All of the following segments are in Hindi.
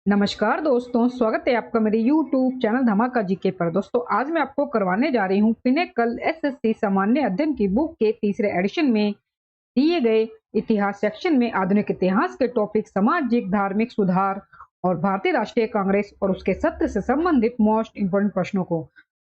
नमस्कार दोस्तों, स्वागत है आपका मेरे YouTube चैनल धमाका जीके पर। दोस्तों आज मैं आपको करवाने जा रही हूँ पिनेकल एसएससी सामान्य अध्ययन की बुक के तीसरे एडिशन में दिए गए इतिहास सेक्शन में आधुनिक इतिहास के टॉपिक सामाजिक धार्मिक सुधार और भारतीय राष्ट्रीय कांग्रेस और उसके सत्य से संबंधित मोस्ट इंपोर्टेंट प्रश्नों को।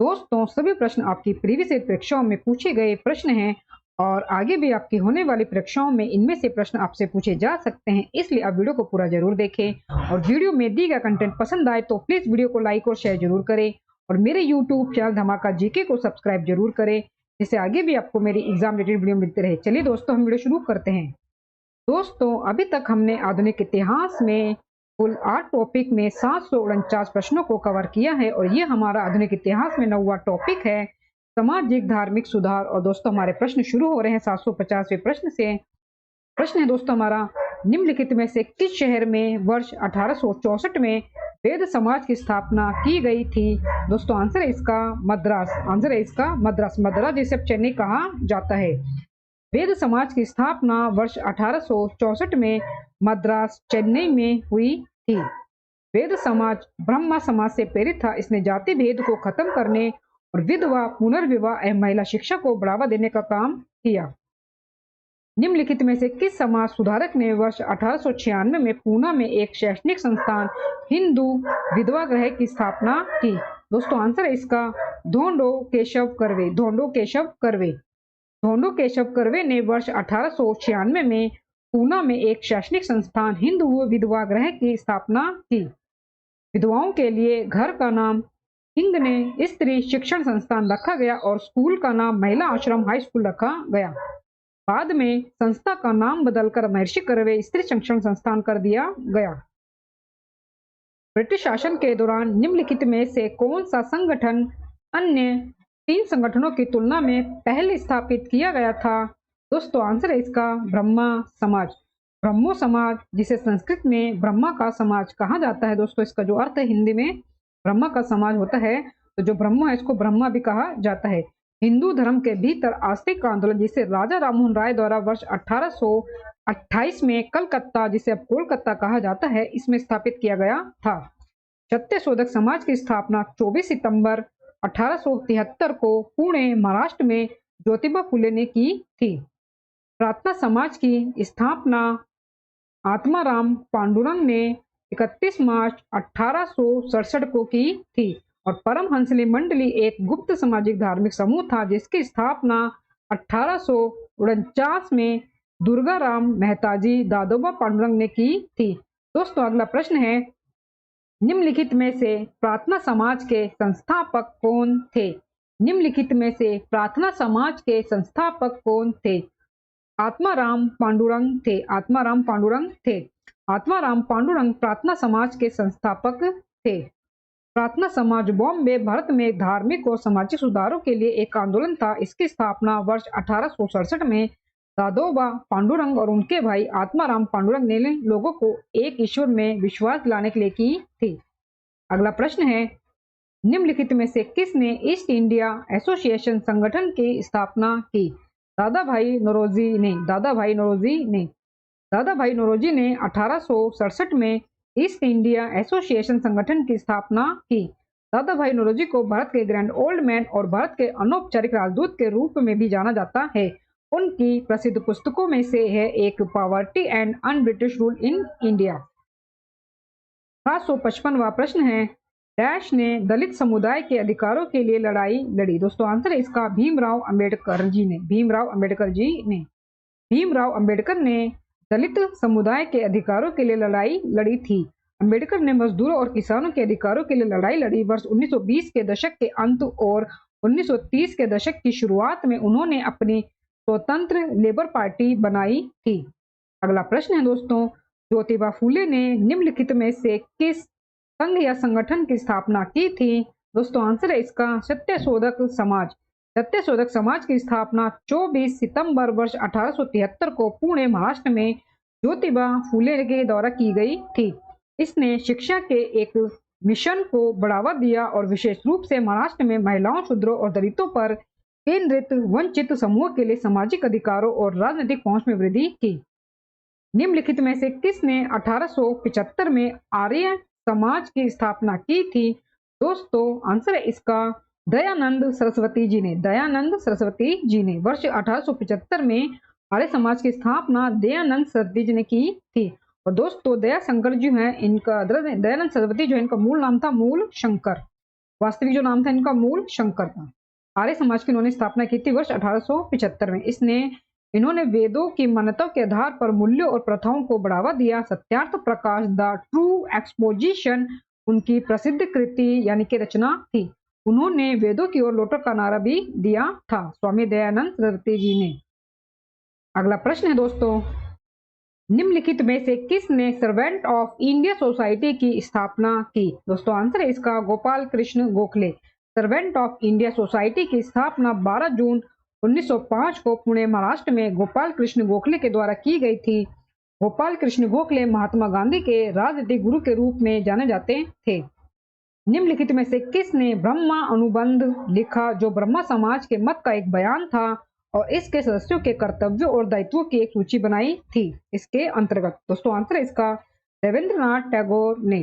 दोस्तों सभी प्रश्न आपकी प्रीवियस ईयर परीक्षाओं में पूछे गए प्रश्न हैं और आगे भी आपकी होने वाली परीक्षाओं में इनमें से प्रश्न आपसे पूछे जा सकते हैं, इसलिए आप वीडियो को पूरा जरूर देखें और वीडियो में दी गया कंटेंट पसंद आए तो प्लीज वीडियो को लाइक और शेयर जरूर करें और मेरे यूट्यूब चैनल धमाका जीके को सब्सक्राइब जरूर करें, जिससे आगे भी आपको मेरी एग्जाम रिलेटेड वीडियो मिलते रहे। चलिए दोस्तों हम वीडियो शुरू करते हैं। दोस्तों अभी तक हमने आधुनिक इतिहास में कुल 8 टॉपिक में 749 प्रश्नों को कवर किया है और ये हमारा आधुनिक इतिहास में 9वां टॉपिक है सामाजिक धार्मिक सुधार। और दोस्तों हमारे प्रश्न शुरू हो रहे हैं 750वें प्रश्न से। प्रश्न है दोस्तों हमारा, निम्नलिखित में से किस शहर में वर्ष 1864 में वेद समाज की स्थापना की गई थी? दोस्तों आंसर है इसका मद्रास। आंसर है इसका मद्रास। मद्रास जिसे अब चेन्नई कहा जाता है। वेद समाज की स्थापना वर्ष 1864 में मद्रास चेन्नई में हुई थी। वेद समाज ब्रह्मा समाज से प्रेरित था। इसने जाति भेद को खत्म करने और विधवा पुनर्विवाह एवं महिला शिक्षा को बढ़ावा देने का काम किया। निम्नलिखित में से किस समाज सुधारक ने वर्ष 1896 में पूना में एक शैक्षणिक संस्थान हिंदू विधवा गृह की स्थापना की? दोस्तों आंसर है इसका धोंडो केशव कर्वे। धोंडो केशव कर्वे। धोंडो केशव कर्वे ने वर्ष 1896 में पूना में एक शैक्षणिक संस्थान हिंदू विधवा गृह की स्थापना की। विधवाओं के लिए घर का नाम हिंद ने स्त्री शिक्षण संस्थान रखा गया और स्कूल का नाम महिला आश्रम हाई स्कूल रखा गया। बाद में संस्था का नाम बदलकर महर्षि कर्वे स्त्री शिक्षण संस्थान कर दिया गया। ब्रिटिश शासन के दौरान निम्नलिखित में से कौन सा संगठन अन्य 3 संगठनों की तुलना में पहले स्थापित किया गया था? दोस्तों आंसर है इसका ब्रह्मा समाज। ब्रह्मो समाज जिसे संस्कृत में ब्रह्मा का समाज कहा जाता है। दोस्तों इसका जो अर्थ है हिंदी में ब्रह्मा का समाज होता है, तो जो ब्रह्म है इसको ब्रह्मा भी कहा जाता है। हिंदू धर्म के भीतर आस्तिक आंदोलन जिसे राजा राममोहन राय द्वारा वर्ष 1828 में कलकत्ता जिसे अब कोलकाता कहा जाता है इसमें स्थापित किया गया था। सत्यशोधक समाज की स्थापना 24 सितंबर 1873 को पुणे महाराष्ट्र में ज्योतिबा फुले ने की थी। प्रार्थना समाज की स्थापना आत्माराम पांडुरंग ने 31 मार्च 1867 को की थी और परमहंसली मंडली एक गुप्त सामाजिक धार्मिक समूह था जिसकी स्थापना 1849 में दुर्गाराम मेहताजी दादोबा पांडुरंग ने की थी। दोस्तों अगला प्रश्न है, निम्नलिखित में से प्रार्थना समाज के संस्थापक कौन थे? निम्नलिखित में से प्रार्थना समाज के संस्थापक कौन थे? आत्माराम पांडुरंग थे। आत्माराम पांडुरंग थे। आत्माराम पांडुरंग प्रार्थना समाज के संस्थापक थे। प्रार्थना समाज बॉम्बे भारत में धार्मिक और सामाजिक सुधारों के लिए एक आंदोलन था। इसकी स्थापना वर्ष 1867 में दादोबा पांडुरंग और उनके भाई आत्माराम पांडुरंग ने लोगों को एक ईश्वर में विश्वास लाने के लिए की थी। अगला प्रश्न है, निम्नलिखित में से किसने ईस्ट इंडिया एसोसिएशन संगठन की स्थापना की? दादा भाई नौरोजी ने। दादा भाई नौरोजी ने। दादा भाई नौरोजी ने 1867 में ईस्ट इंडिया एसोसिएशन संगठन की स्थापना की। दादा भाई नौरोजी को भारत के ग्रैंड ओल्ड मैन और भारत के अनौपचारिक राजदूत के रूप में भी जाना जाता है। उनकी प्रसिद्ध पुस्तकों में से है एक poverty and un British rule in India. 755वां प्रश्न है, डैश ने दलित समुदाय के अधिकारों के लिए लड़ाई लड़ी? दोस्तों आंसर है इसका भीमराव अंबेडकर जी ने। भीमराव अंबेडकर जी ने। भीमराव अंबेडकर ने दलित समुदाय के अधिकारों के लिए लड़ाई लड़ी थी। अंबेडकर ने मजदूरों और किसानों के अधिकारों के लिए लड़ाई लड़ी। वर्ष 1920 के दशक के अंत और 1930 के दशक की शुरुआत में उन्होंने अपनी स्वतंत्र लेबर पार्टी बनाई थी। अगला प्रश्न है दोस्तों, ज्योतिबा फूले ने निम्नलिखित में से किस संघ या संगठन की स्थापना की थी? दोस्तों आंसर है इसका सत्यशोधक समाज। सत्यशोधक समाज की स्थापना 24 सितंबर वर्ष 1873 को पुणे महाराष्ट्र में ज्योतिबा फूले के द्वारा की गई थी। इसने शिक्षा के एक मिशन को बढ़ावा दिया और विशेष रूप से महाराष्ट्र में महिलाओं, शूद्रों और दलितों पर केंद्रित वंचित समूह के लिए सामाजिक अधिकारों और राजनीतिक पहुंच में वृद्धि की। निम्नलिखित में से किसने 1875 में आर्य समाज की स्थापना की थी? दोस्तों आंसर है इसका दयानंद सरस्वती जी ने। दयानंद सरस्वती जी ने वर्ष 1875 में आर्य समाज की स्थापना दयानंद सरस्वती जी ने की थी। और दोस्तों दया शंकर जी हैं, इनका दयानंद सरस्वती जो है इनका मूल नाम था मूल शंकर। वास्तविक जो नाम था इनका मूल शंकर था। आर्य समाज की इन्होंने स्थापना की थी वर्ष 1875 में। इन्होंने वेदों की मान्यताओं के आधार पर मूल्यों और प्रथाओं को बढ़ावा दिया। Satyarth Prakash the true exposition उनकी प्रसिद्ध कृति यानी कि रचना थी। उन्होंने वेदों की ओर लौटकर का नारा भी दिया था स्वामी दयानंद सरस्वती जी ने। अगला प्रश्न है दोस्तों, निम्नलिखित में से किसने सर्वेंट ऑफ इंडिया सोसाइटी की स्थापना की? दोस्तों आंसर है इसका Gopal Krishna Gokhale. Servant of India society की स्थापना 12 जून 1905 को पुणे महाराष्ट्र में गोपाल कृष्ण गोखले के द्वारा की गई थी। गोपाल कृष्ण गोखले महात्मा गांधी के राजनीतिक गुरु के रूप में जाने जाते थे। निम्नलिखित में से किसने ब्रह्मा अनुबंध लिखा, जो ब्रह्मा समाज के मत का एक बयान था और इसके सदस्यों के कर्तव्यों और दायित्वों की एक सूची बनाई थी इसके अंतर्गत? दोस्तों आंसर है इसका देवेंद्रनाथ टैगोर ने।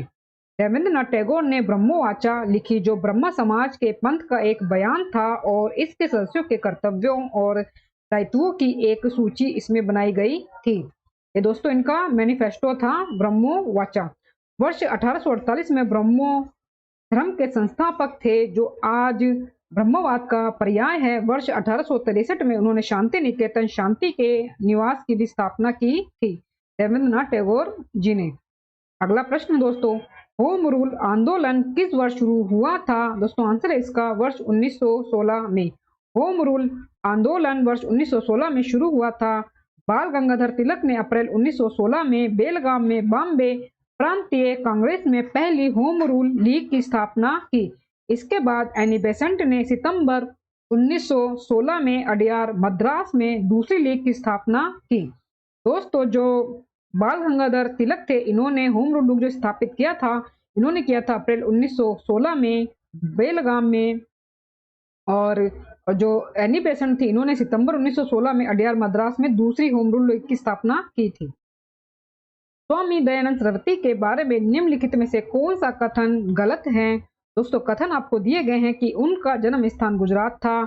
देवेंद्रनाथ टैगोर ने ब्रह्मवाचा लिखी, जो ब्रह्मा समाज के पंथ का एक बयान था और इसके सदस्यों के कर्तव्यों और दायित्वों की एक सूची इसमें बनाई गई थी। ये दोस्तों इनका मैनिफेस्टो था ब्रह्मवाचा। वर्ष 1848 में ब्रह्मो धर्म के संस्थापक थे, जो आज ब्रह्मवाद का पर्याय है। वर्ष 1863 में उन्होंने शांति निकेतन शांति के निवास की भी स्थापना की थी देवेंद्रनाथ टैगोर जी ने। अगला प्रश्न दोस्तों, होम रूल आंदोलन किस वर्ष शुरू हुआ था? दोस्तों आंसर है इसका वर्ष 1916 में। होम रूल आंदोलन वर्ष 1916 में शुरू हुआ था। बाल गंगाधर तिलक ने अप्रैल 1916 में बेलगाम में बॉम्बे प्रांतीय कांग्रेस में पहली होम रूल लीग की स्थापना की। इसके बाद एनी बेसेंट ने सितंबर 1916 में अडयार मद्रास में दूसरी लीग की स्थापना की। दोस्तों जो बाल गंगाधर तिलक थे, इन्होंने होम रूल लीग जो स्थापित किया था, इन्होंने किया था अप्रैल 1916 में बेलगाम में, और जो एनी बेसेंट थी इन्होंने सितंबर 1916 में अडयार मद्रास में दूसरी होम रूल लीग की स्थापना की थी। स्वामी दयानंद सरस्वती के बारे में निम्नलिखित में से कौन सा कथन गलत है? दोस्तों कथन आपको दिए गए हैं कि उनका जन्म स्थान गुजरात था,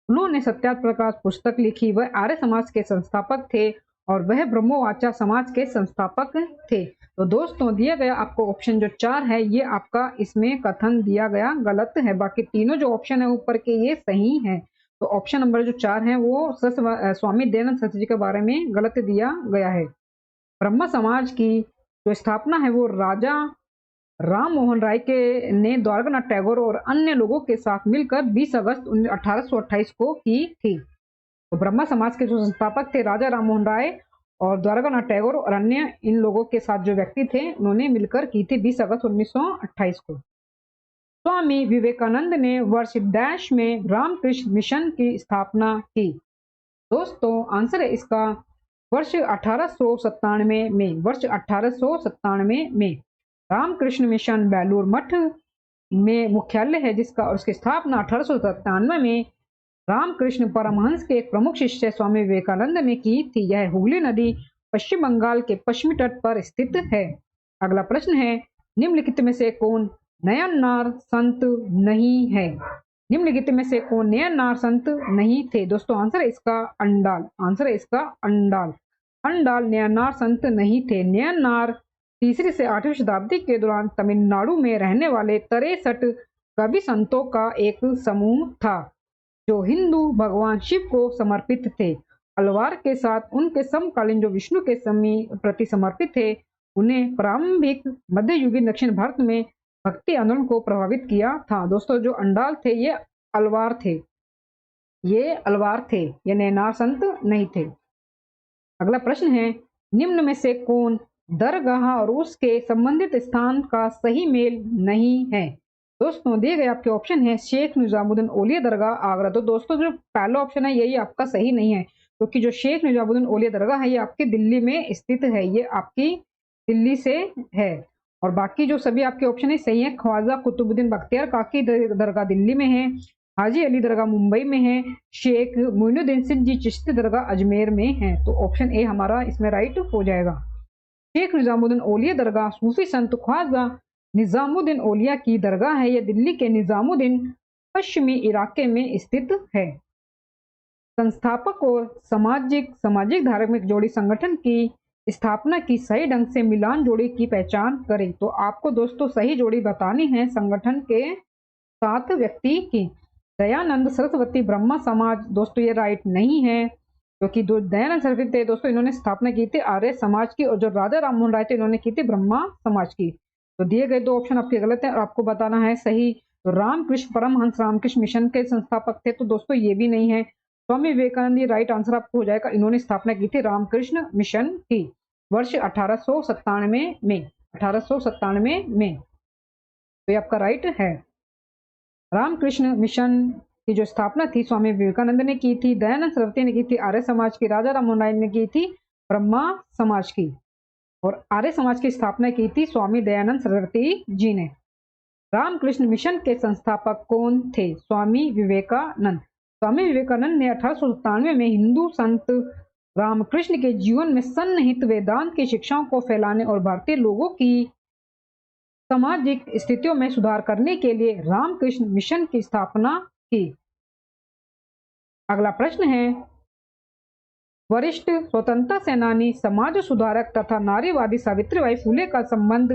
उन्होंने सत्यार्थ प्रकाश पुस्तक लिखी, वह आर्य समाज के संस्थापक थे और वह ब्रह्मवाचा समाज के संस्थापक थे। तो दोस्तों दिया गया आपको ऑप्शन जो 4 है ये आपका इसमें कथन दिया गया गलत है। बाकी तीनों जो ऑप्शन है ऊपर के ये सही है। तो ऑप्शन नंबर जो 4 है वो स्वामी दयानंद सरस्वती जी के बारे में गलत दिया गया है। ब्रह्म समाज की जो स्थापना है वो राजा राम मोहन राय के ने द्वारकानाथ टैगोर और अन्य लोगों के साथ मिलकर 20 अगस्त 1828 को की थी। तो ब्रह्मा समाज के जो संस्थापक थे राजा राम मोहन राय और द्वारकानाथ टैगोर और अन्य इन लोगों के साथ जो व्यक्ति थे उन्होंने मिलकर की थी 20 अगस्त 1928 को। स्वामी विवेकानंद ने वर्ष डैश में रामकृष्ण मिशन की स्थापना की? दोस्तों आंसर है इसका वर्ष 1897 में। वर्ष 1897 में रामकृष्ण मिशन बेलूर मठ में मुख्यालय है जिसका, और उसकी स्थापना 1897 में रामकृष्ण परमहंस के एक प्रमुख शिष्य स्वामी विवेकानंद ने की थी। यह हुगली नदी पश्चिम बंगाल के पश्चिमी तट पर स्थित है। अगला प्रश्न है, निम्नलिखित में से कौन नयननार संत नहीं है? निम्नलिखित में से कौन नयननार संत नहीं थे? दोस्तों आंसर है इसका अंडाल। आंसर है इसका अंडाल। अंडाल नयननार संत नहीं थे। नयननार 3वीं से 8वीं शताब्दी के दौरान तमिलनाडु में रहने वाले 63 कवि संतों का एक समूह था जो हिंदू भगवान शिव को समर्पित थे। अलवार के साथ उनके समकालीन जो विष्णु के प्रति समर्पित थे, उन्हें प्रारंभिक मध्ययुगीन दक्षिण भारत में भक्ति आंदोलन को प्रभावित किया था। दोस्तों जो अंडाल थे ये अलवार थे, ये नयनार संत नहीं थे। अगला प्रश्न है, निम्न में से कौन दरगाह और उसके संबंधित स्थान का सही मेल नहीं है? दोस्तों दिए गए आपके ऑप्शन है शेख निजामुद्दीन औलिया दरगाह आगरा। तो दोस्तों जो पहला ऑप्शन है यही आपका सही नहीं है, क्योंकि जो शेख निजामुद्दीन औलिया दरगाह है ये आपकी दिल्ली में स्थित है, ये आपकी दिल्ली से है। और बाकी जो सभी आपके ऑप्शन है सही है। ख्वाजा कुतुबुद्दीन बख्तियार काकी दरगाह दिल्ली में है, हाजी अली दरगाह मुंबई में है, शेख मोइनुद्दीन सिंह चिश्ती दरगाह अजमेर में है। तो ऑप्शन ए हमारा इसमें राइट हो जाएगा। शेख निजामुद्दीन औलिया दरगाह सूफी संत ख्वाजा निजामुद्दीन औलिया की दरगाह है? यह दिल्ली के निजामुद्दीन पश्चिमी इलाके में स्थित है। संस्थापक और सामाजिक धार्मिक जोड़ी संगठन की स्थापना की सही ढंग से मिलान जोड़ी की पहचान करें। तो आपको दोस्तों सही जोड़ी बतानी है संगठन के 7 व्यक्ति की। दयानंद सरस्वती ब्रह्मा समाज, दोस्तों ये राइट नहीं है, क्योंकि जो दयानंद सरस्वती थे दोस्तों, इन्होंने स्थापना की थी आर्य समाज की, और जो राजा राममोहन राय थे इन्होंने की थी ब्रह्मा समाज की। तो दिए गए 2 ऑप्शन आपके गलत है और आपको बताना है सही। तो रामकृष्ण परमहंस रामकृष्ण मिशन के संस्थापक थे, तो दोस्तों ये भी नहीं है। स्वामी विवेकानंद, ये राइट आंसर आपको हो जाएगा। इन्होंने स्थापना की थी रामकृष्ण मिशन की वर्ष 1897 में। 1897 में। तो ये आपका राइट है। रामकृष्ण मिशन की जो स्थापना थी स्वामी विवेकानंद ने की थी, दयानंद सरस्वती ने की थी आर्य समाज की, राजा राममोहन राय ने की थी ब्रह्मा समाज की, और आर्य समाज की स्थापना की थी स्वामी दयानंद सरस्वती जी ने। रामकृष्ण मिशन के संस्थापक कौन थे? स्वामी विवेकानंद। स्वामी विवेकानंद ने 1897 में हिंदू संत रामकृष्ण के जीवन में सन्निहित वेदांत की शिक्षाओं को फैलाने और भारतीय लोगों की सामाजिक स्थितियों में सुधार करने के लिए रामकृष्ण मिशन की स्थापना की। अगला प्रश्न है, वरिष्ठ स्वतंत्रता सेनानी, समाज सुधारक तथा नारीवादी सावित्रीबाई फुले का संबंध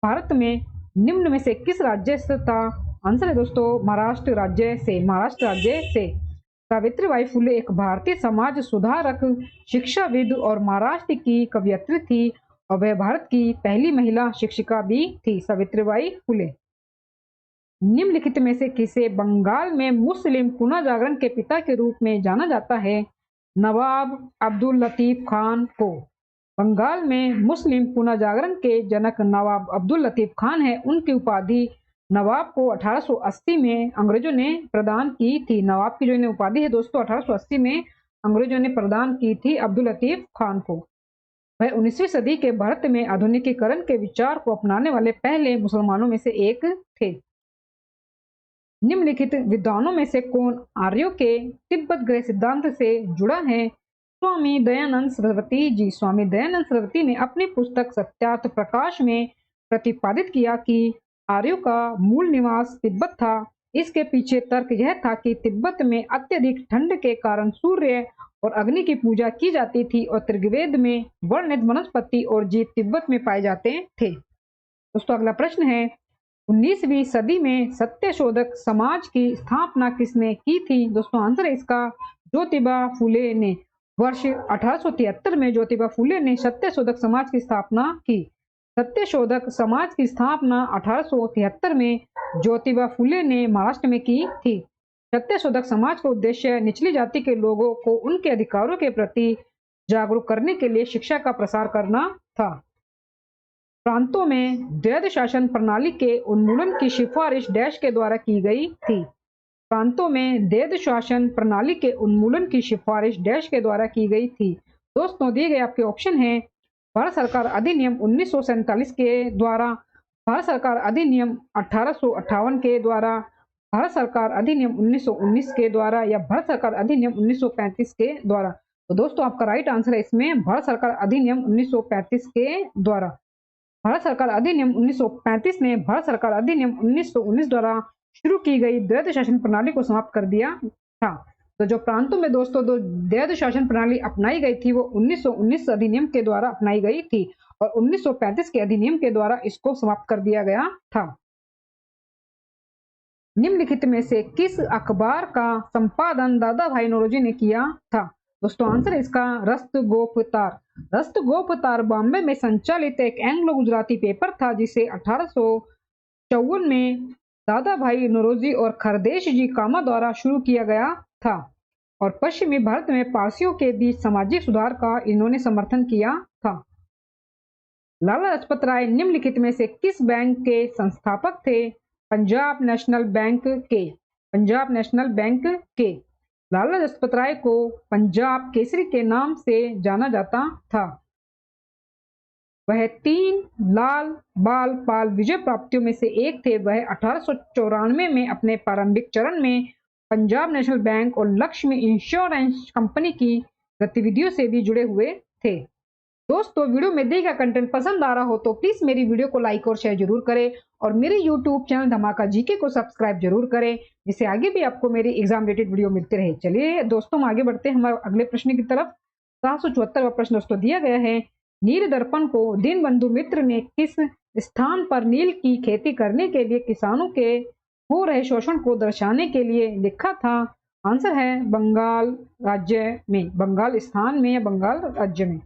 भारत में निम्न में से किस राज्य से था? आंसर है दोस्तों महाराष्ट्र राज्य से। महाराष्ट्र राज्य से। सावित्रीबाई फुले एक भारतीय समाज सुधारक, शिक्षाविद और महाराष्ट्र की कवयित्री थी, और वह भारत की पहली महिला शिक्षिका भी थी, सावित्रीबाई फुले। निम्नलिखित में से किसे बंगाल में मुस्लिम पुनर्जागरण के पिता के रूप में जाना जाता है? नवाब अब्दुल लतीफ खान को। बंगाल में मुस्लिम पुनर्जागरण के जनक नवाब अब्दुल लतीफ खान है। उनकी उपाधि नवाब को 1880 में अंग्रेजों ने प्रदान की थी। नवाब की जो उपाधि है दोस्तों 1880 में अंग्रेजों ने प्रदान की थी अब्दुल लतीफ खान को। वह 19वीं सदी के भारत में आधुनिकीकरण के विचार को अपनाने वाले पहले मुसलमानों में से एक थे। निम्नलिखित विद्वानों में से कौन आर्यों के तिब्बत ग्रह सिद्धांत से जुड़ा है? स्वामी दयानंद सरस्वती जी। स्वामी दयानंद सरस्वती ने अपनी पुस्तक सत्यार्थ प्रकाश में प्रतिपादित किया कि आर्यों का मूल निवास तिब्बत था। इसके पीछे तर्क यह था कि तिब्बत में अत्यधिक ठंड के कारण सूर्य और अग्नि की पूजा की जाती थी, और त्रिवेद में वर्णित वनस्पति और जीव तिब्बत में पाए जाते थे। दोस्तों अगला प्रश्न है, 19वीं सदी में सत्यशोधक समाज की स्थापना किसने की थी? दोस्तों आंसर है इसका ज्योतिबा फुले ने। वर्ष 1873 में ज्योतिबा फुले ने सत्यशोधक समाज की स्थापना की। सत्यशोधक समाज की स्थापना 1873 में ज्योतिबा फुले ने महाराष्ट्र में की थी। सत्यशोधक समाज का उद्देश्य निचली जाति के लोगों को उनके अधिकारों के प्रति जागरूक करने के लिए शिक्षा का प्रसार करना था। प्रांतों में द्वैध शासन प्रणाली के उन्मूलन की सिफारिश डैश के द्वारा की गई थी। प्रांतों में द्वैध शासन प्रणाली के उन्मूलन की सिफारिश डैश के द्वारा की गई थी। दोस्तों दिए गए आपके ऑप्शन हैं भारत सरकार अधिनियम 1947 के द्वारा, भारत सरकार अधिनियम 1858 के द्वारा, भारत सरकार अधिनियम 1919 के द्वारा, या भारत सरकार अधिनियम 1935 के द्वारा। तो दोस्तों आपका राइट आंसर है इसमें भारत सरकार अधिनियम 1935 के द्वारा। भारत सरकार अधिनियम 1935 ने भारत सरकार अधिनियम 1919 द्वारा शुरू की गई द्वैध शासन प्रणाली को समाप्त कर दिया था। तो जो प्रांतों में दोस्तों द्वैध शासन प्रणाली अपनाई गई थी वो 1919 अधिनियम के द्वारा अपनाई गई थी, और 1935 के अधिनियम के द्वारा इसको समाप्त कर दिया गया था। निम्नलिखित में से किस अखबार का संपादन दादा भाई नौरोजी ने किया था? दोस्तों आंसर है इसका रस्तगोपतार। रस्तगोपतार बॉम्बे में संचालित एक एंग्लो गुजराती पेपर था, जिसे 1854 में दादा भाई नौरोजी और खरदेश जी कामा द्वारा शुरू किया गया था, और पश्चिमी भारत में पारसियों के बीच सामाजिक सुधार का इन्होंने समर्थन किया था। लाला लाजपत राय निम्नलिखित में से किस बैंक के संस्थापक थे? पंजाब नेशनल बैंक के। पंजाब नेशनल बैंक के। लाला लाजपत राय को पंजाब केसरी के नाम से जाना जाता था। वह 3 लाल बाल पाल विजय प्राप्तियों में से एक थे। वह 1894 में अपने प्रारंभिक चरण में पंजाब नेशनल बैंक और लक्ष्मी इंश्योरेंस कंपनी की गतिविधियों से भी जुड़े हुए थे। दोस्तों वीडियो में दिए गया कंटेंट पसंद आ रहा हो तो प्लीज मेरी वीडियो को लाइक और शेयर जरूर करें और मेरे यूट्यूब चैनल धमाका जीके को सब्सक्राइब जरूर करें, जिससे आगे भी आपको मेरी एग्जाम रिलेटेड वीडियो मिलते रहे। चलिए दोस्तों हम आगे बढ़ते हैं हमारे अगले प्रश्न की तरफ। 774वां प्रश्न दोस्तों दिया गया है, नील दर्पण को दीनबंधु मित्र ने किस स्थान पर नील की खेती करने के लिए किसानों के हो रहे शोषण को दर्शाने के लिए लिखा था? आंसर है बंगाल राज्य में, बंगाल स्थान में या बंगाल राज्य में।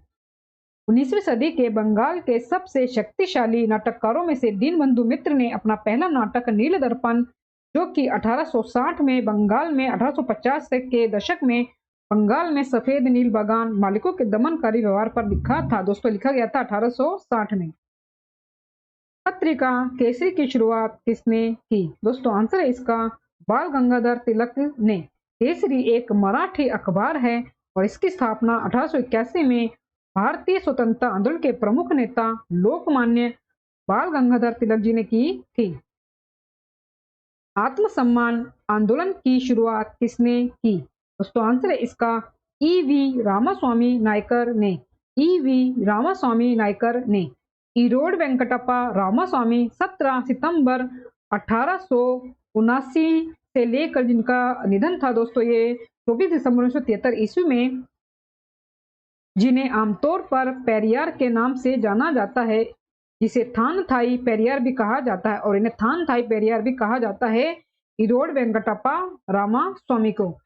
19वीं सदी के बंगाल के सबसे शक्तिशाली नाटककारों में से दीनबंधु मित्र ने अपना पहला नाटक नील दर्पण, जो कि 1860 में बंगाल में 1850 के दशक में बंगाल में सफेद नील बागान मालिकों के दमनकारी व्यवहार पर लिखा था। दोस्तों लिखा गया था 1860 में। पत्रिका केसरी की शुरुआत किसने की? दोस्तों आंसर है इसका बाल गंगाधर तिलक ने। केसरी एक मराठी अखबार है और इसकी स्थापना 1881 में भारतीय स्वतंत्रता आंदोलन के प्रमुख नेता लोकमान्य बाल गंगाधर तिलक जी ने की थी। आत्मसम्मान आंदोलन की शुरुआत किसने की? दोस्तों आंसर है इसका ईवी रामास्वामी नायकर ने। ईवी रामास्वामी नायकर ने। ईरोड वेंकटप्पा रामास्वामी 17 सितंबर 1879 से लेकर जिनका निधन था दोस्तों ये 24 दिसंबर 1973 ईस्वी में, जिन्हें आमतौर पर पेरियार के नाम से जाना जाता है, जिसे थान थाई पेरियार भी कहा जाता है और इन्हें थान थाई पेरियार भी कहा जाता है, ईरोड वेंकटप्पा रामास्वामी को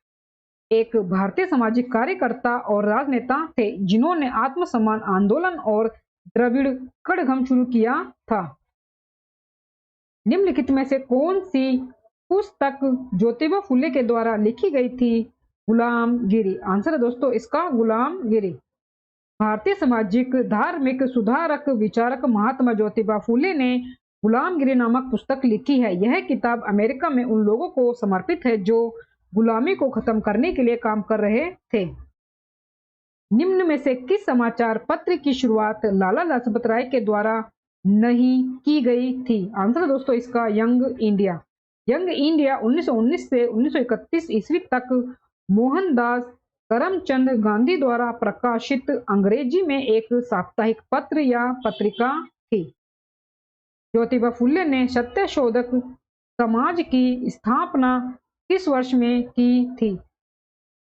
एक भारतीय सामाजिक कार्यकर्ता और राजनेता थे जिन्होंने आत्मसम्मान आंदोलन और द्रविड़ कड़घम शुरू किया था। निम्नलिखित में से कौन सी पुस्तक ज्योतिबा फुले के द्वारा लिखी गई थी? गुलामगिरी। आंसर है दोस्तों इसका गुलामगिरी। भारतीय सामाजिक धार्मिक सुधारक विचारक महात्मा ज्योतिबा फुले ने गुलामगिरी नामक पुस्तक लिखी है। यह किताब अमेरिका में उन लोगों को समर्पित है जो गुलामी को खत्म करने के लिए काम कर रहे थे। निम्न में से किस समाचार पत्र की शुरुआत लाला लाजपत राय के द्वारा नहीं की गई थी? आंसर दोस्तों इसका यंग इंडिया। यंग इंडिया 1919 से 1931 ईस्वी तक मोहनदास करमचंद गांधी द्वारा प्रकाशित अंग्रेजी में एक साप्ताहिक पत्र या पत्रिका थी। ज्योतिबा फुले ने सत्यशोधक समाज की स्थापना किस वर्ष में की थी?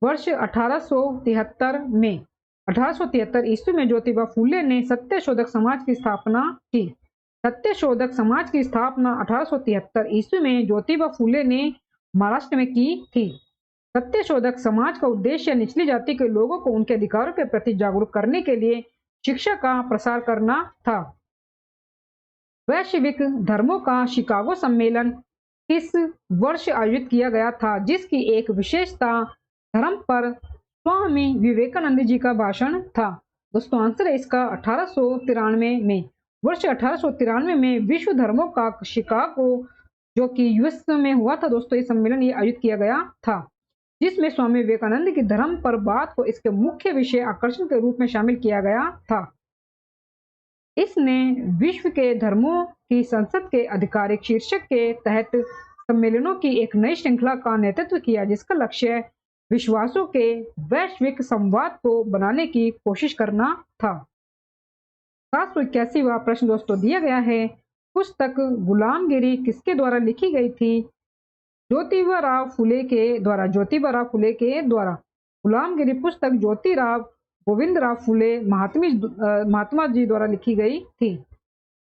वर्ष 1873 में। 1873 ईस्वी में ज्योतिबा फुले ने सत्यशोधक समाज की स्थापना की। सत्यशोधक समाज की स्थापना 1873 ईस्वी में ज्योतिबा फुले ने महाराष्ट्र में की थी। सत्यशोधक समाज का उद्देश्य निचली जाति के लोगों को उनके अधिकारों के प्रति जागरूक करने के लिए शिक्षा का प्रसार करना था। वैश्विक धर्मों का शिकागो सम्मेलन किस वर्ष आयोजित किया गया था, जिसकी एक विशेषता धर्म पर स्वामी विवेकानंद जी का भाषण था? दोस्तों आंसर है इसका 1893 में। वर्ष 1893 में विश्व धर्मों का शिकागो जो कि यूएस में हुआ था दोस्तों, ये सम्मेलन ये आयोजित किया गया था, जिसमें स्वामी विवेकानंद की धर्म पर बात को इसके मुख्य विषय आकर्षण के रूप में शामिल किया गया था। इसने विश्व के धर्मों की संसद के आधिकारिक शीर्षक के तहत सम्मेलनों की एक नई श्रृंखला का नेतृत्व किया, जिसका लक्ष्य विश्वासों के वैश्विक संवाद को बनाने की कोशिश करना था। 781वां प्रश्न दोस्तों दिया गया है, पुस्तक गुलामगिरी किसके द्वारा लिखी गई थी? ज्योतिबा राव फुले के द्वारा। ज्योतिबा राव फुले के द्वारा। गुलामगिरी पुस्तक ज्योतिराव गोविंदराव फुले महात्मा जी द्वारा लिखी गई थी।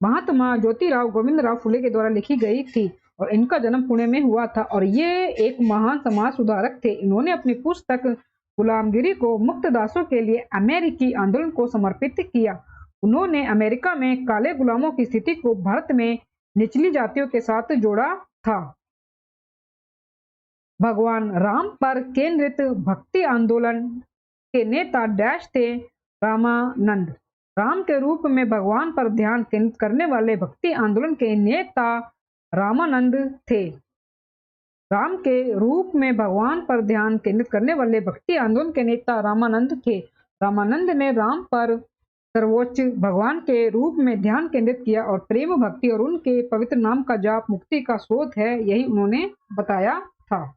महात्मा ज्योतिराव गोविंदराव फुले के द्वारा लिखी गई थी और इनका जन्म पुणे में हुआ था और ये एक महान समाज सुधारक थे। इन्होंने अपनी पुस्तक गुलामगिरी को मुक्त दासों के लिए अमेरिकी आंदोलन को समर्पित किया। उन्होंने अमेरिका में काले गुलामों की स्थिति को भारत में निचली जातियों के साथ जोड़ा था। भगवान राम पर केंद्रित भक्ति आंदोलन के नेता डैश थे? रामानंद। राम के रूप में भगवान पर ध्यान केंद्रित करने वाले भक्ति आंदोलन के नेता रामानंद थे। राम के रूप में भगवान पर ध्यान केंद्रित करने वाले भक्ति आंदोलन के नेता रामानंद थे। रामानंद ने राम पर सर्वोच्च भगवान के रूप में ध्यान केंद्रित किया और प्रेम भक्ति और उनके पवित्र नाम का जाप मुक्ति का स्रोत है, यही उन्होंने बताया था।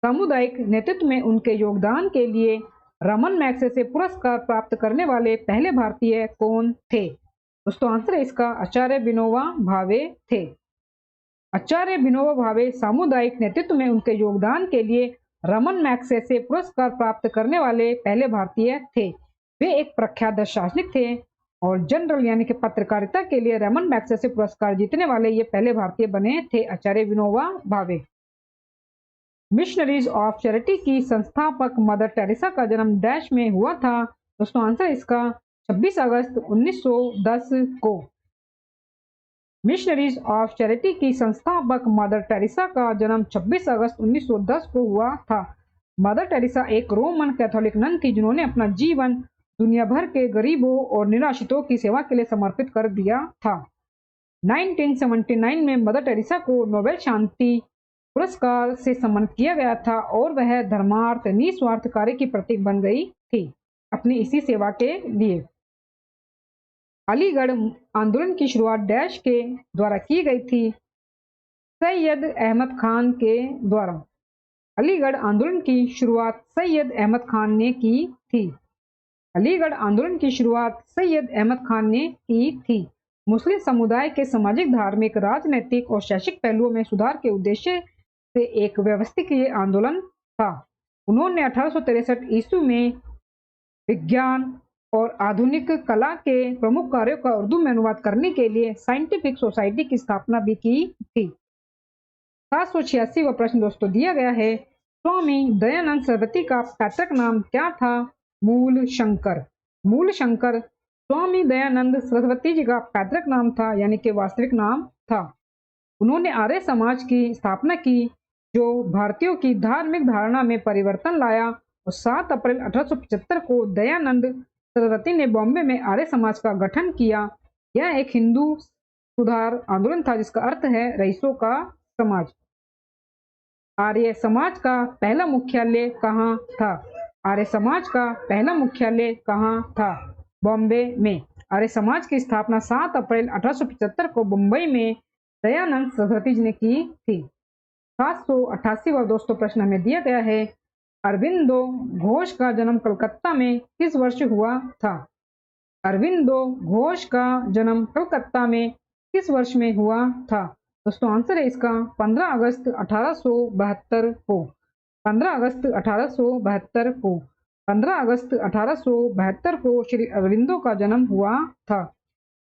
सामुदायिक नेतृत्व में उनके योगदान के लिए रमन मैग्सेसे पुरस्कार प्राप्त करने वाले पहले भारतीय कौन थे? दोस्तों आंसर है इसका आचार्य विनोबा भावे थे। आचार्य विनोबा भावे सामुदायिक नेतृत्व में उनके योगदान के लिए रमन मैग्सेसे पुरस्कार प्राप्त करने वाले पहले भारतीय थे। वे एक प्रख्यात दार्शनिक थे और जनरल यानी कि पत्रकारिता के लिए रमन मैग्सेसे पुरस्कार जीतने वाले ये पहले भारतीय बने थे, आचार्य Vinoba Bhave. Missionaries of charity की संस्थापक मदर टेरेसा का जन्म डैश में हुआ था? दोस्तों आंसर इसका 26 अगस्त 1910 को। मिशनरीज ऑफ चैरिटी की संस्थापक मदर टेरेसा का जन्म 26 अगस्त 1910 को हुआ था। मदर टेरेसा एक रोमन कैथोलिक नन थी जिन्होंने अपना जीवन दुनिया भर के गरीबों और निराश्रितों की सेवा के लिए समर्पित कर दिया था। 1979 में मदर टेरेसा को नोबेल शांति पुरस्कार से सम्मानित किया गया था और वह धर्मार्थ निस्वार्थ कार्य की प्रतीक बन गई थी अपनी इसी सेवा के लिए। अलीगढ़ आंदोलन की शुरुआत डैश के द्वारा की गई थी? सैयद अहमद खान के द्वारा। अलीगढ़ आंदोलन की शुरुआत सैयद अहमद खान ने की थी। अलीगढ़ आंदोलन की शुरुआत सैयद अहमद खान ने की थी। मुस्लिम समुदाय के सामाजिक, धार्मिक, राजनीतिक और शैक्षिक पहलुओं में सुधार के उद्देश्य से एक व्यवस्थित आंदोलन था। उन्होंने 1863 ईस्वी में विज्ञान और आधुनिक कला के प्रमुख कार्यों का उर्दू में अनुवाद करने के लिए साइंटिफिक सोसाइटी की स्थापना भी की थी। 786वां प्रश्न दोस्तों दिया गया है, स्वामी दयानंद सरस्वती का पैतृक नाम क्या था? मूल शंकर। मूल शंकर स्वामी दयानंद सरस्वती जी का पैतृक नाम था, यानी कि वास्तविक नाम था। उन्होंने आर्य समाज की स्थापना की जो भारतीयों की धार्मिक धारणा में परिवर्तन लाया और 7 अप्रैल 1875 को दयानंद सरस्वती ने बॉम्बे में आर्य समाज का गठन किया। यह एक हिंदू सुधार आंदोलन था जिसका अर्थ है रईसों का समाज। आर्य समाज का पहला मुख्यालय कहाँ था? आर्य समाज का पहला मुख्यालय कहाँ था? बॉम्बे में। आर्य समाज की स्थापना 7 अप्रैल 1875 को मुंबई में दयानंद सरस्वती जी ने की थी। 788वां दोस्तों प्रश्न हमें दिया गया है, अरविंदो घोष का जन्म कलकत्ता में किस वर्ष हुआ था? अरविंदो घोष का जन्म कलकत्ता में किस वर्ष में हुआ था? दोस्तों आंसर है इसका 15 अगस्त 1872 को। 15 अगस्त 1872 को। 15 अगस्त 1872 को श्री अरविंदो का जन्म हुआ था।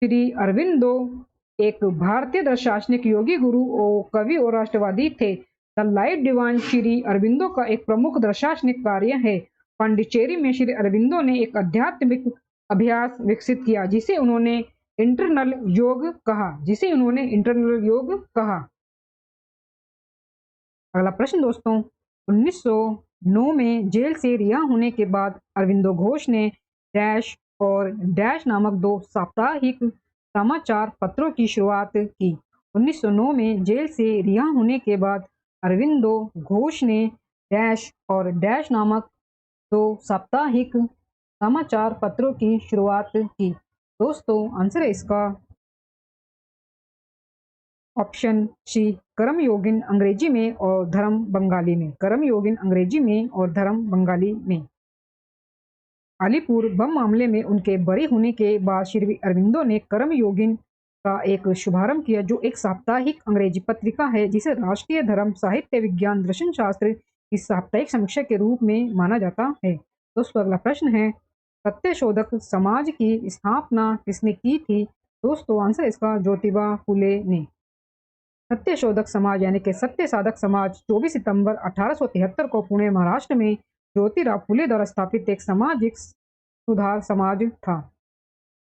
श्री अरविंदो एक भारतीय दार्शनिक, योगी, गुरु और कवि और राष्ट्रवादी थे। The light divine Shri Aurobindo का एक प्रमुख दार्शनिक कार्य है। पांडिचेरी में श्री अरविंदो ने एक आध्यात्मिक अभ्यास विकसित किया जिसे उन्होंने इंटरनल योग कहा। अगला प्रश्न दोस्तों, 1909 में जेल से रिहा होने के बाद अरविंदो घोष ने डैश और डैश नामक 2 साप्ताहिक समाचार पत्रों की शुरुआत की। 1909 में जेल से रिहा होने के बाद अरविंदो घोष ने डैश और डैश नामक 2 साप्ताहिक समाचार पत्रों की शुरुआत की। दोस्तों आंसर है इसका ऑप्शन सी, कर्मयोगिन अंग्रेजी में और धर्म बंगाली में। कर्मयोगिन अंग्रेजी में और धर्म बंगाली में। अलीपुर बम मामले में उनके बरी होने के बाद श्री अरविंदो ने कर्मयोगिन का एक शुभारंभ किया जो एक साप्ताहिक अंग्रेजी पत्रिका है जिसे राष्ट्रीय धर्म, साहित्य, विज्ञान, दर्शन शास्त्र की साप्ताहिक समीक्षा के रूप में माना जाता है। दोस्तों अगला प्रश्न है, सत्यशोधक समाज की स्थापना किसने की थी? दोस्तों आंसर इसका ज्योतिबा फुले ने। सत्यशोधक समाज यानी कि सत्य साधक समाज 24 सितंबर 1873 को पुणे महाराष्ट्र में ज्योतिराव फुले द्वारा स्थापित एक सामाजिक सुधार समाज था।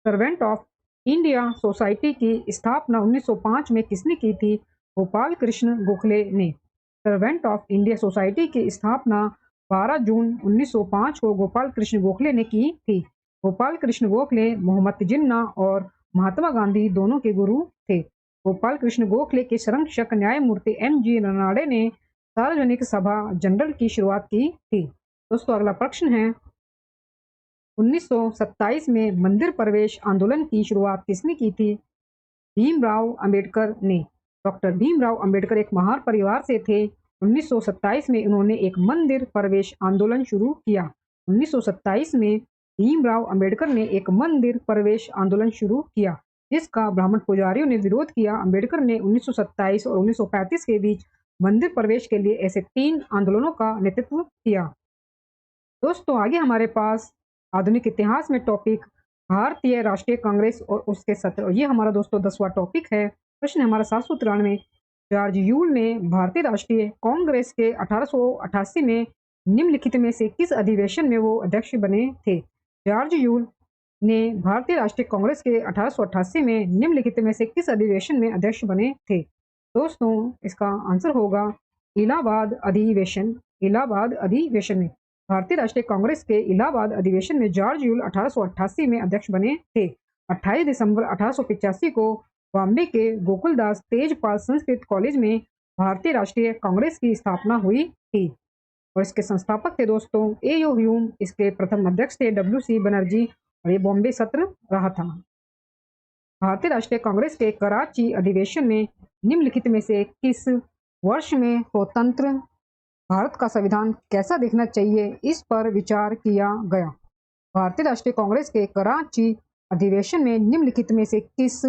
सर्वेंट ऑफ इंडिया सोसाइटी की स्थापना 1905 में किसने की थी? गोपाल कृष्ण गोखले ने। सर्वेंट ऑफ इंडिया सोसाइटी की स्थापना 12 जून 1905 को गोपाल कृष्ण गोखले ने की थी। गोपाल कृष्ण गोखले मोहम्मद जिन्ना और महात्मा गांधी दोनों के गुरु थे। गोपाल कृष्ण गोखले के संरक्षक न्यायमूर्ति M.G. रनाडे ने सार्वजनिक सभा जनरल की शुरुआत की थी। दोस्तों अगला प्रश्न है, 1927 में मंदिर प्रवेश आंदोलन की शुरुआत किसने की थी? भीमराव अंबेडकर ने। डॉक्टर भीमराव अंबेडकर एक महार परिवार से थे। 1927 में उन्होंने एक मंदिर प्रवेश आंदोलन शुरू किया। 1927 में भीमराव अंबेडकर ने एक मंदिर प्रवेश आंदोलन शुरू किया, जिसका ब्राह्मण पुजारियों ने विरोध किया। अंबेडकर ने 1927 और 1935 के बीच मंदिर प्रवेश के लिए ऐसे 3 आंदोलनों का नेतृत्व किया। दोस्तों आगे हमारे पास आधुनिक इतिहास में टॉपिक भारतीय राष्ट्रीय कांग्रेस और उसके सत्र, और ये हमारा दोस्तों 10वां टॉपिक है। प्रश्न है हमारा 793, जॉर्ज यूल ने भारतीय राष्ट्रीय कांग्रेस के 1888 में निम्नलिखित में से किस अधिवेशन में वो अध्यक्ष बने थे? जॉर्ज यूल ने भारतीय राष्ट्रीय कांग्रेस के 1888 में निम्नलिखित में से किस अधिवेशन में अध्यक्ष बने थे? दोस्तों इसका आंसर होगा इलाहाबाद अधिवेशन। इलाहाबाद अधिवेशन में भारतीय राष्ट्रीय कांग्रेस के इलाहाबाद अधिवेशन में जॉर्ज यूल 1888 में अध्यक्ष बने थे। 28 दिसंबर 1885 को बॉम्बे के गोकुलदास तेजपाल संस्कृत कॉलेज में भारतीय राष्ट्रीय कांग्रेस की स्थापना हुई थी, और इसके संस्थापक थे दोस्तों A.U. ह्यूम। इसके प्रथम अध्यक्ष थे W.C. बनर्जी, और ये बॉम्बे सत्र रहा था। भारतीय राष्ट्रीय कांग्रेस के कराची अधिवेशन में निम्नलिखित में से किस वर्ष में स्वतंत्र भारत का संविधान कैसा दिखना चाहिए, इस पर विचार किया गया? भारतीय राष्ट्रीय कांग्रेस के कराची अधिवेशन में निम्नलिखित में से किस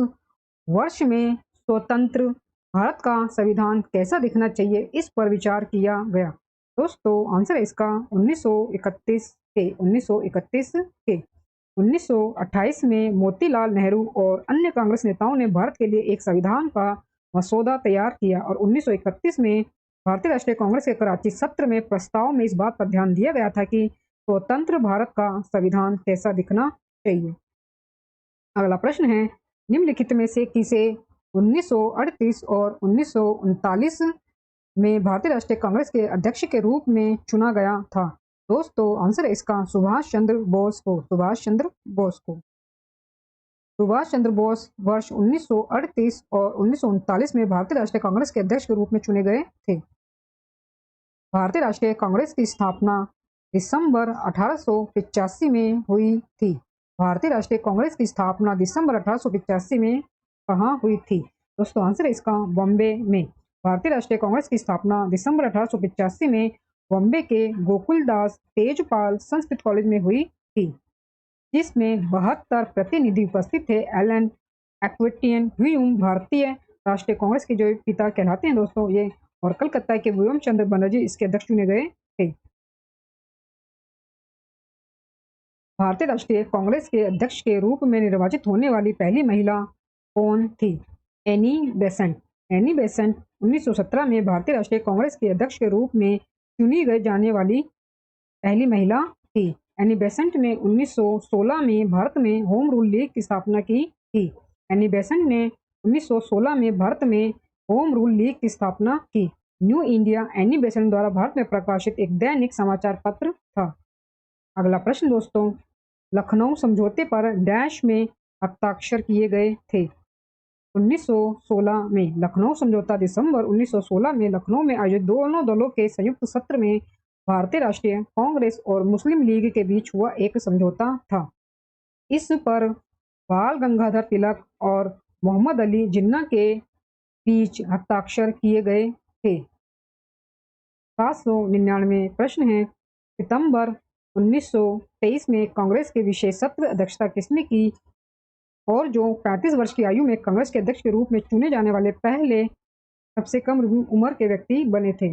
वर्ष में स्वतंत्र भारत का संविधान कैसा दिखना चाहिए, इस पर विचार किया गया? दोस्तों आंसर है इसका 1931 के। 1928 में मोतीलाल नेहरू और अन्य कांग्रेस नेताओं ने भारत के लिए एक संविधान का मसौदा तैयार किया, और 1931 में भारतीय राष्ट्रीय कांग्रेस के कराची सत्र में प्रस्ताव में इस बात पर ध्यान दिया गया था कि स्वतंत्र भारत का संविधान कैसा दिखना चाहिए। अगला प्रश्न है, निम्नलिखित में से किसे 1938 और 1939 में भारतीय राष्ट्रीय कांग्रेस के अध्यक्ष के रूप में चुना गया था? दोस्तों आंसर है इसका सुभाष चंद्र बोस को। सुभाष चंद्र बोस को। सुभाष चंद्र बोस वर्ष 1938 और 1939 में भारतीय राष्ट्रीय कांग्रेस के अध्यक्ष के रूप में चुने गए थे। भारतीय राष्ट्रीय कांग्रेस की स्थापना दिसंबर 1885 में हुई थी। भारतीय राष्ट्रीय कांग्रेस की स्थापना दिसंबर 1885 में कहाँ हुई थी? दोस्तों आंसर है इसका बॉम्बे में। भारतीय राष्ट्रीय कांग्रेस की स्थापना दिसंबर 1885 में बॉम्बे के गोकुलदास तेजपाल संस्कृत कॉलेज में हुई थी, जिसमें 72 प्रतिनिधि उपस्थित थे। एलन एक्विटियन ह्यूम भारतीय राष्ट्रीय कांग्रेस के जो पिता कहलाते हैं दोस्तों ये, और कलकत्ता के वियम चंद्र बनर्जी इसके अध्यक्ष चुने गए थे। भारतीय राष्ट्रीय कांग्रेस के अध्यक्ष के रूप में निर्वाचित होने वाली पहली महिला कौन थी? Annie Besant. एनी बेसेंट 1917 में भारतीय राष्ट्रीय कांग्रेस के अध्यक्ष के रूप में चुनी गई जाने वाली पहली महिला थी। एनी बेसेंट ने 1916 में भारत में होम रूल लीग की स्थापना की थी। एनी बेसेंट ने 1916 में भारत में होम रूल लीग की स्थापना की। न्यू इंडिया एनी बेसेंट द्वारा भारत में प्रकाशित एक दैनिक समाचार पत्र था। अगला प्रश्न दोस्तों, लखनऊ समझौते पर डैश में हस्ताक्षर किए गए थे? 1916 में लखनऊ समझौता। दिसंबर 1916 में लखनऊ में आयोजित दोनों दलों के संयुक्त सत्र में भारतीय राष्ट्रीय कांग्रेस और मुस्लिम लीग के बीच हुआ एक समझौता था। इस पर बाल गंगाधर तिलक और मोहम्मद अली जिन्ना के बीच हस्ताक्षर किए गए थे। 799 प्रश्न है, सितंबर 1923 में कांग्रेस के विशेष सत्र अध्यक्षता किसने की, और जो 35 वर्ष की आयु में कांग्रेस के अध्यक्ष के रूप में चुने जाने वाले पहले सबसे कम उम्र के व्यक्ति बने थे?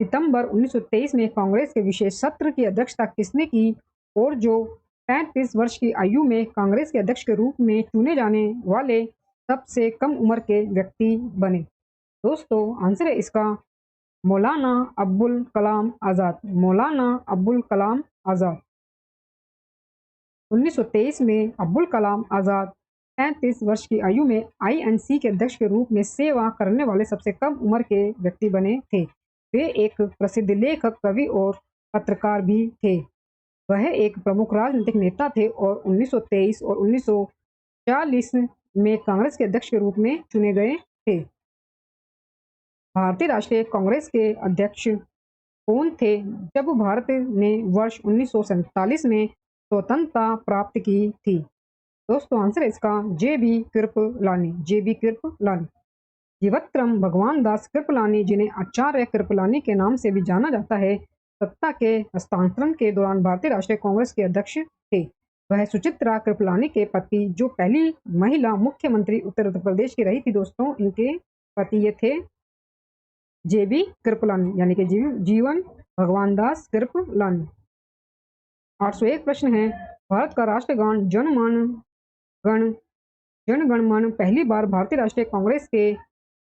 सितंबर 1923 में कांग्रेस के विशेष सत्र की अध्यक्षता किसने की, और जो 35 वर्ष की आयु में कांग्रेस के अध्यक्ष के रूप में चुने जाने वाले सबसे कम उम्र के व्यक्ति बने? दोस्तों आंसर है इसका मौलाना अब्दुल कलाम आज़ाद। मौलाना अब्दुल कलाम आज़ाद। 1923 में अब्दुल कलाम आज़ाद 35 वर्ष की आयु में INC के अध्यक्ष के रूप में सेवा करने वाले सबसे कम उम्र के व्यक्ति बने थे। वे एक प्रसिद्ध लेखक, कवि और पत्रकार भी थे। वह एक प्रमुख राजनीतिक नेता थे और 1923 और 1940 में कांग्रेस के अध्यक्ष के रूप में चुने गए थे। भारतीय राष्ट्रीय कांग्रेस के अध्यक्ष कौन थे जब भारत ने वर्ष 1947 में स्वतंत्रता प्राप्त की थी? दोस्तों आंसर है इसका JB कृपलानी। JB कृपलानी। जीवत्रम भगवान दास कृपलानी, जिन्हें आचार्य कृपलानी के नाम से भी जाना जाता है, सत्ता के हस्तांतरण के दौरान भारतीय राष्ट्रीय कांग्रेस के अध्यक्ष थे। वह सुचित्रा कृपलानी के पति, जो पहली महिला मुख्यमंत्री उत्तर प्रदेश की रही थी दोस्तों, इनके पति ये थे जेबी कृपलानी, यानी कि जीवन भगवान दास कृपलानी। 801 प्रश्न है, भारत का राष्ट्रगान जन गण मन पहली बार भारतीय राष्ट्रीय कांग्रेस के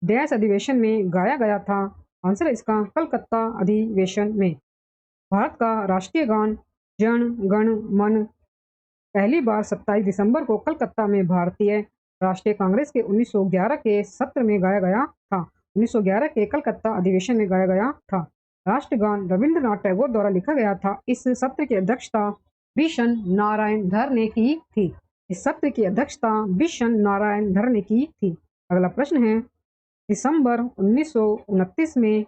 डैश अधिवेशन में गाया गया था। आंसर है इसका कलकत्ता अधिवेशन में। भारत का राष्ट्रीय गान जन गण मन पहली बार 27 दिसंबर को कलकत्ता में भारतीय राष्ट्रीय कांग्रेस के 1911 के सत्र में गाया गया था। 1911 के कलकत्ता अधिवेशन में गाया गया था। राष्ट्रगान रविंद्रनाथ टैगोर द्वारा लिखा गया था। इस सत्र की अध्यक्षता बिशन नारायण धर ने की थी। इस सत्र की अध्यक्षता बिशन नारायण धर ने की थी। अगला प्रश्न है, दिसंबर 1929 में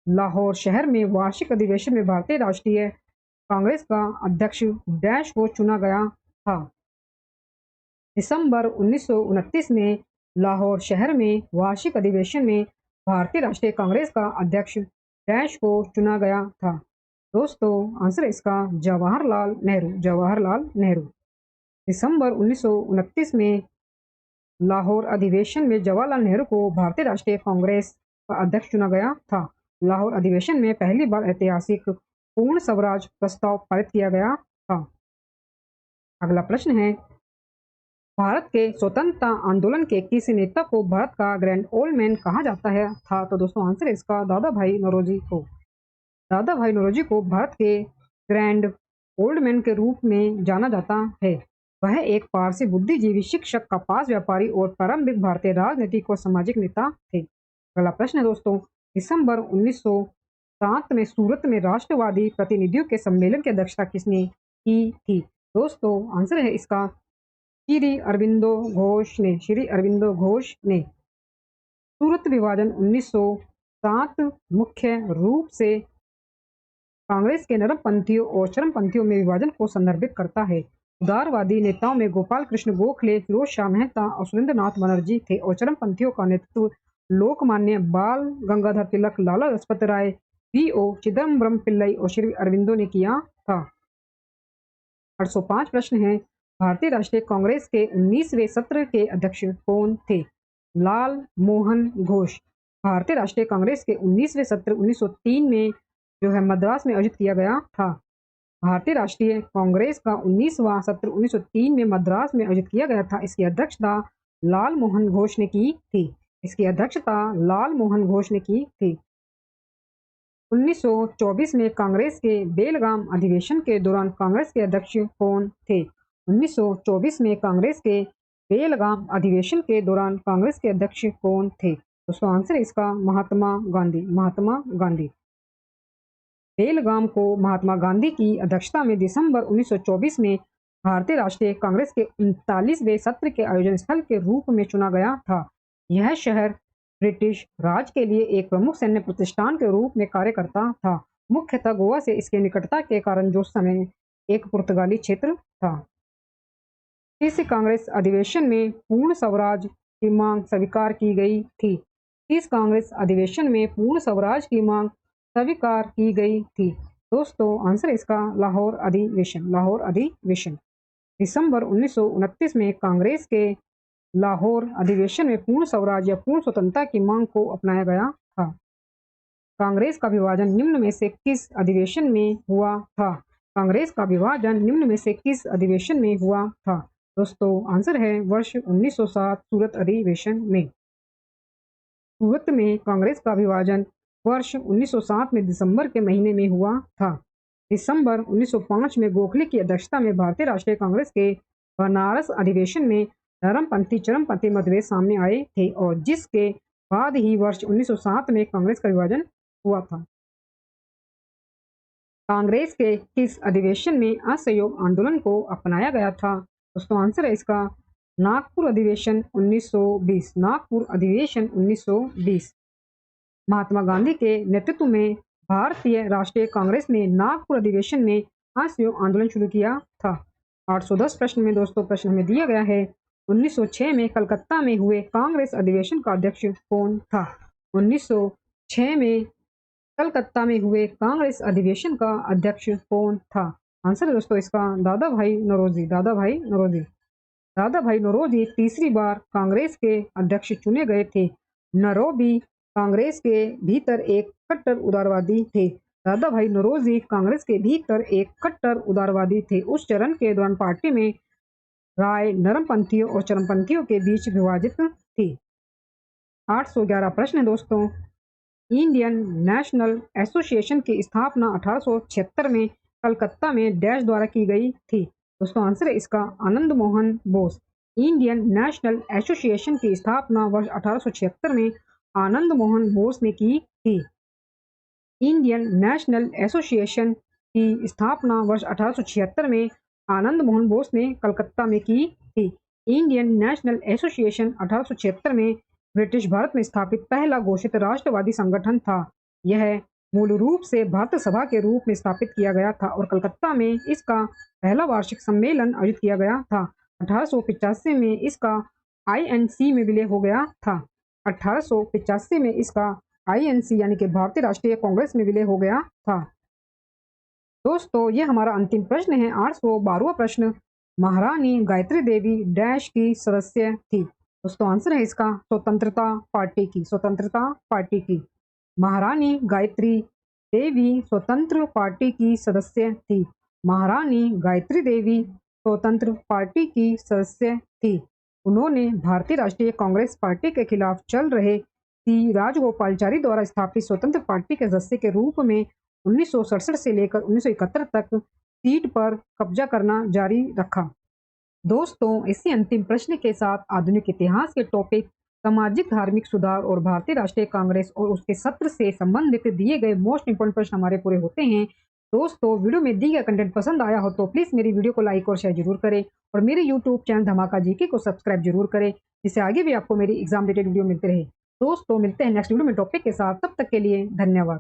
लाहौर शहर में वार्षिक अधिवेशन में भारतीय राष्ट्रीय कांग्रेस का अध्यक्ष डैश को चुना गया था। दिसंबर 1929 में लाहौर शहर में वार्षिक अधिवेशन में भारतीय राष्ट्रीय कांग्रेस का अध्यक्ष डैश को चुना गया था। दोस्तों आंसर है इसका जवाहरलाल नेहरू। जवाहरलाल नेहरू। दिसंबर 1929 में लाहौर अधिवेशन में जवाहरलाल नेहरू को भारतीय राष्ट्रीय कांग्रेस का अध्यक्ष चुना गया था। लाहौर अधिवेशन में पहली बार ऐतिहासिक पूर्ण स्वराज प्रस्ताव पारित किया गया था। अगला प्रश्न है, भारत के स्वतंत्रता आंदोलन के किसी नेता को भारत का ग्रैंड ओल्ड मैन कहा जाता है था। तो दोस्तों आंसर है इसका दादा भाई नौरोजी को। दादा भाई नौरोजी को भारत के ग्रैंड ओल्ड मैन के रूप में जाना जाता है। वह एक पारसी बुद्धिजीवी, शिक्षक, कपास व्यापारी और प्रारंभिक भारतीय राजनीतिक और सामाजिक नेता थे। अगला प्रश्न है दोस्तों, दिसंबर 1907 में सूरत में राष्ट्रवादी प्रतिनिधियों के सम्मेलन की अध्यक्षता किसने की थी। दोस्तों आंसर है इसका श्री अरविंदो घोष ने। श्री अरविंदो घोष ने। सूरत विभाजन 1907 मुख्य रूप से कांग्रेस के नरमपंथियों और चरमपंथियों में विभाजन को संदर्भित करता है। उदारवादी नेताओं में गोपाल कृष्ण गोखले, फिरोज शाह मेहता और सुरेंद्र नाथ बनर्जी थे और चरमपंथियों का नेतृत्व लोकमान्य बाल गंगाधर तिलक, लाला लजपत राय, V.O. चिदम्बरम पिल्लई और श्री अरविंदो ने किया था। 805 प्रश्न है, भारतीय राष्ट्रीय कांग्रेस के 19वें सत्र के अध्यक्ष कौन थे। लाल मोहन घोष। भारतीय राष्ट्रीय कांग्रेस के 19वें सत्र 1903 में जो है मद्रास में आयोजित किया गया था। भारतीय राष्ट्रीय कांग्रेस का 19वां सत्र 1903 में मद्रास में आयोजित किया गया था। इसकी अध्यक्षता लाल मोहन घोष ने की थी। इसकी अध्यक्षता लाल मोहन घोष ने की थी। 1924 में कांग्रेस के बेलगाम अधिवेशन के दौरान कांग्रेस के अध्यक्ष कौन थे। 1924 में कांग्रेस के बेलगाम अधिवेशन के दौरान कांग्रेस के अध्यक्ष कौन थे। दोस्तों आंसर इसका महात्मा गांधी। महात्मा गांधी। बेलगाम को महात्मा गांधी की अध्यक्षता में दिसंबर 1924 में भारतीय राष्ट्रीय कांग्रेस के 39वें सत्र के आयोजन स्थल के रूप में चुना गया था। यह शहर ब्रिटिश राज के लिए एक प्रमुख सैन्य प्रतिष्ठान के रूप में कार्य करता था, मुख्यतः गोवा से इसके निकटता के कारण, जो उस समय एक पुर्तगाली क्षेत्र था। इस कांग्रेस अधिवेशन में पूर्ण स्वराज की मांग स्वीकार की गई थी। इस कांग्रेस अधिवेशन में पूर्ण स्वराज की मांग स्वीकार की गई थी। दोस्तों आंसर इसका लाहौर अधिवेशन। लाहौर अधिवेशन। दिसंबर 1929 में कांग्रेस के लाहौर अधिवेशन में पूर्ण स्वराज या पूर्ण स्वतंत्रता की मांग को अपनाया गया था। कांग्रेस का विभाजन निम्न में से किस अधिवेशन में हुआ था। कांग्रेस का विभाजन निम्न में से किस अधिवेशन में हुआ था। दोस्तों आंसर है वर्ष 1907 सूरत अधिवेशन में। सूरत में कांग्रेस का विभाजन वर्ष 1907 में दिसंबर के महीने में हुआ था। दिसंबर 1905 में गोखले की अध्यक्षता में भारतीय राष्ट्रीय कांग्रेस के बनारस अधिवेशन में नरमपंथी चरमपंथी मतभेद सामने आए थे और जिसके बाद ही वर्ष 1907 में कांग्रेस का विभाजन हुआ था। कांग्रेस के किस अधिवेशन में असहयोग आंदोलन को अपनाया गया था। दोस्तों आंसर है इसका नागपुर अधिवेशन 1920। नागपुर अधिवेशन 1920। महात्मा गांधी के नेतृत्व में भारतीय राष्ट्रीय कांग्रेस ने नागपुर अधिवेशन में असहयोग आंदोलन शुरू किया था। 810 प्रश्न में दोस्तों प्रश्न में दिया गया है, 1906 में कलकत्ता में हुए कांग्रेस अधिवेशन का अध्यक्ष कौन था। 1906 में कलकत्ता में हुए कांग्रेस अधिवेशन का अध्यक्ष कौन था? आंसर है दोस्तों इसका दादा भाई नौरोजी। दादा भाई नौरोजी तीसरी बार कांग्रेस के अध्यक्ष चुने गए थे। नौरोजी कांग्रेस के भीतर एक कट्टर उदारवादी थे। दादा भाई नौरोजी कांग्रेस के भीतर एक कट्टर उदारवादी थे। उस चरण के दौरान पार्टी में राय नरमपंथियों और चरमपंथियों के बीच विभाजित थी। 811 प्रश्न है दोस्तों। इंडियन नेशनल एसोसिएशन की स्थापना 1876 में कलकत्ता में डैश द्वारा की गई थी। दोस्तों आंसर है इसका Anand Mohan Bose. Indian national association की स्थापना वर्ष 1876 में आनंद मोहन बोस ने की थी। इंडियन नेशनल एसोसिएशन की स्थापना वर्ष 1876 में आनंद मोहन बोस ने कलकत्ता में की थी। इंडियन नेशनल एसोसिएशन 1876 में ब्रिटिश भारत में स्थापित पहला घोषित राष्ट्रवादी संगठन था। यह मूल रूप से भारत सभा के रूप में स्थापित किया गया था और कलकत्ता में इसका पहला वार्षिक सम्मेलन आयोजित किया गया था। 1885 में इसका आईएनसी में विलय हो गया था। 1885 में इसका आईएनसी यानी कि भारतीय राष्ट्रीय कांग्रेस में विलय हो गया था। दोस्तों ये हमारा अंतिम प्रश्न है, 812वां प्रश्न। महारानी गायत्री देवी डैश की सदस्य थी। दोस्तों आंसर है इसका स्वतंत्रता पार्टी की। महारानी गायत्री देवी स्वतंत्र पार्टी की सदस्य थी। महारानी गायत्री देवी स्वतंत्र पार्टी की सदस्य थी। उन्होंने भारतीय राष्ट्रीय कांग्रेस पार्टी के खिलाफ चल रहे सी राजगोपालचारी द्वारा स्थापित स्वतंत्र पार्टी के सदस्य के रूप में 1967 से लेकर 1971 तक सीट पर कब्जा करना जारी रखा। दोस्तों इसी अंतिम प्रश्न के साथ आधुनिक इतिहास के टॉपिक सामाजिक धार्मिक सुधार और भारतीय राष्ट्रीय कांग्रेस और उसके सत्र से संबंधित दिए गए मोस्ट इंपोर्टेंट प्रश्न हमारे पूरे होते हैं। दोस्तों वीडियो में दिए गए कंटेंट पसंद आया हो तो प्लीज मेरी वीडियो को लाइक और शेयर जरूर करें और मेरे यूट्यूब चैनल धमाका जीके को सब्सक्राइब जरूर करें, जिससे आगे भी आपको मेरी एग्जाम रिलेटेड वीडियो मिलते रहे। दोस्तों मिलते हैं नेक्स्ट वीडियो में टॉपिक के साथ, तब तक के लिए धन्यवाद।